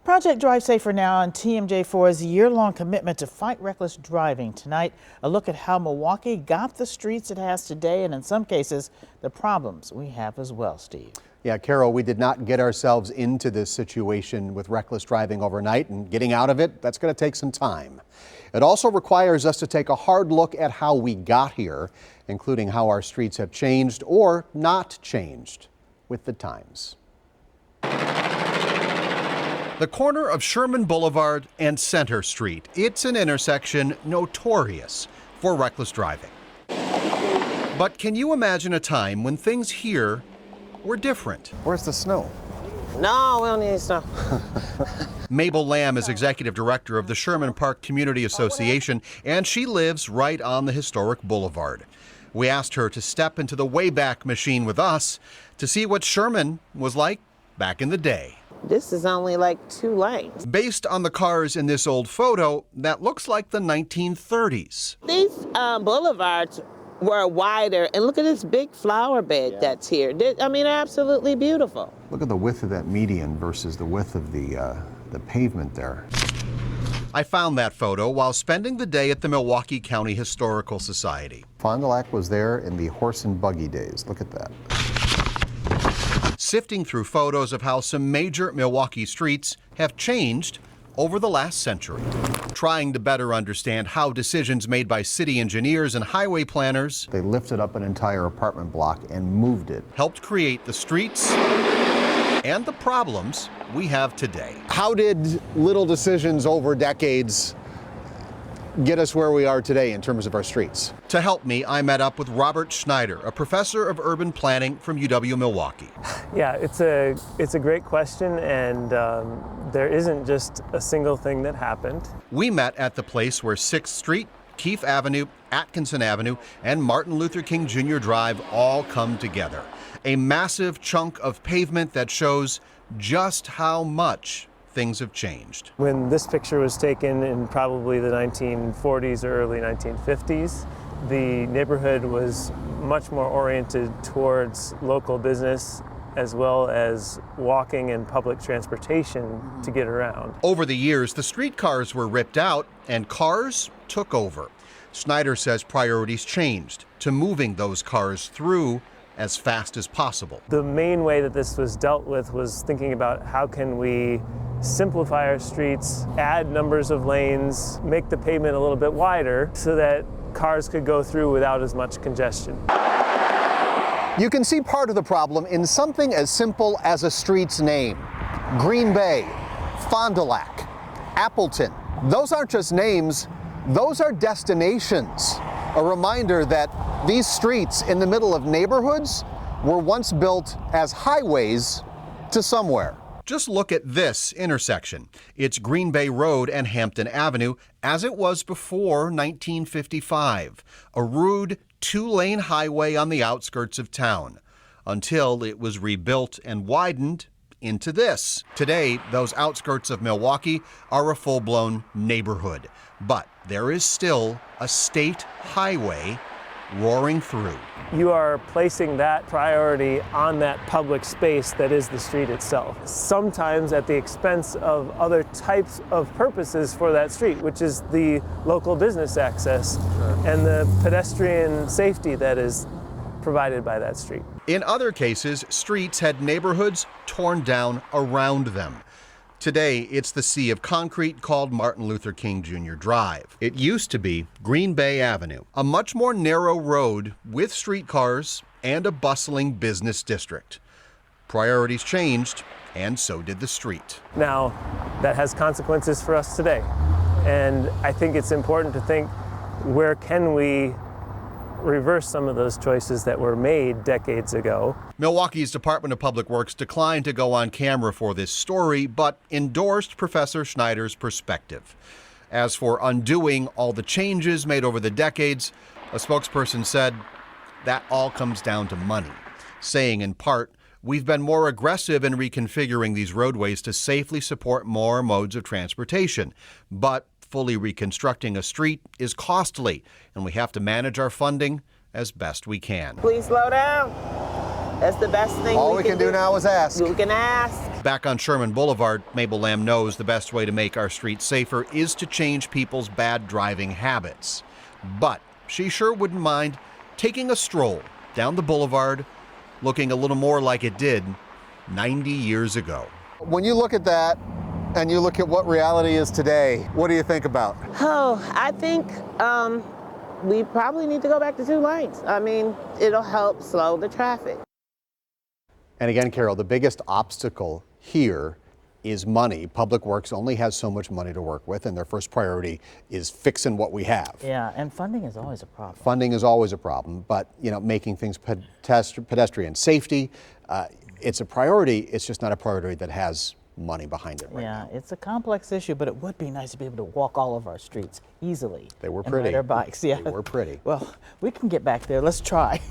Project Drive Safer Now on TMJ4's year-long commitment to fight reckless driving. Tonight, a look at how Milwaukee got the streets it has today, and in some cases, the problems we have as well, Steve. Yeah, Carol, we did not get ourselves into this situation with reckless driving overnight, and getting out of it, that's going to take some time. It also requires us to take a hard look at how we got here, including how our streets have changed or not changed with the times. The corner of Sherman Boulevard and Center Street. It's an intersection notorious for reckless driving. But can you imagine a time when things here were different? Where's the snow? No, we don't need snow. Mabel Lamb is executive director of the Sherman Park Community Association, and she lives right on the historic boulevard. We asked her to step into the Wayback Machine with us to see what Sherman was like back in the day. This is only like 2 lanes. Based on the cars in this old photo, that looks like the 1930s. These boulevards were wider, and look at this big flower bed that's here. I mean, absolutely beautiful. Look at the width of that median versus the width of the pavement there. I found that photo while spending the day at the Milwaukee County Historical Society. Fond du Lac was there in the horse and buggy days. Look at that. Sifting through photos of how some major Milwaukee streets have changed over the last century. Trying to better understand how decisions made by city engineers and highway planners, They lifted up an entire apartment block and moved it. helped create the streets and the problems we have today. How did little decisions over decades get us where we are today in terms of our streets? To help me, I met up with Robert Schneider, a professor of urban planning from UW-Milwaukee. Yeah, it's a great question, and there isn't just a single thing that happened. We met at the place where 6th Street, Keefe Avenue, Atkinson Avenue, and Martin Luther King Jr. Drive all come together. A massive chunk of pavement that shows just how much things have changed. When this picture was taken in probably the 1940s or early 1950s, the neighborhood was much more oriented towards local business as well as walking and public transportation to get around. Over the years, the streetcars were ripped out and cars took over. Schneider says priorities changed to moving those cars through as fast as possible. The main way that this was dealt with was thinking about how can we simplify our streets, add numbers of lanes, make the pavement a little bit wider so that cars could go through without as much congestion. You can see part of the problem in something as simple as a street's name. Green Bay, Fond du Lac, Appleton. Those aren't just names, those are destinations. A reminder that these streets in the middle of neighborhoods were once built as highways to somewhere. Just look at this intersection. It's Green Bay Road and Hampton Avenue as it was before 1955. A rude 2-lane highway on the outskirts of town until it was rebuilt and widened into this. Today, those outskirts of Milwaukee are a full-blown neighborhood, but there is still a state highway roaring through. You are placing that priority on that public space that is the street itself, sometimes at the expense of other types of purposes for that street, which is the local business access and the pedestrian safety that is provided by that street. In other cases, streets had neighborhoods torn down around them. Today, it's the sea of concrete called Martin Luther King Jr. Drive. It used to be Green Bay Avenue, a much more narrow road with streetcars and a bustling business district. Priorities changed, and so did the street. Now, that has consequences for us today. And I think it's important to think, where can we reverse some of those choices that were made decades ago? Milwaukee's Department of Public Works declined to go on camera for this story, but endorsed Professor Schneider's perspective. As for undoing all the changes made over the decades, a spokesperson said that all comes down to money, saying in part, "We've been more aggressive in reconfiguring these roadways to safely support more modes of transportation, but fully reconstructing a street is costly, and we have to manage our funding as best we can." Please slow down. That's the best thing All we can do now is ask. We can ask. Back on Sherman Boulevard, Mabel Lamb knows the best way to make our streets safer is to change people's bad driving habits. But she sure wouldn't mind taking a stroll down the boulevard, looking a little more like it did 90 years ago. When you look at that and you look at what reality is today, what do you think about? Oh, I think we probably need to go back to 2 lanes. I mean, it'll help slow the traffic. And again, Carol, the biggest obstacle here is money. Public Works only has so much money to work with, and their first priority is fixing what we have. Yeah, and funding is always a problem. Funding is always a problem, but making things pedestrian safety, it's a priority. It's just not a priority that has money behind it right now. Yeah, it's a complex issue, but it would be nice to be able to walk all of our streets easily. They were and pretty. ride our bikes, yeah. They were pretty. Well, we can get back there. Let's try.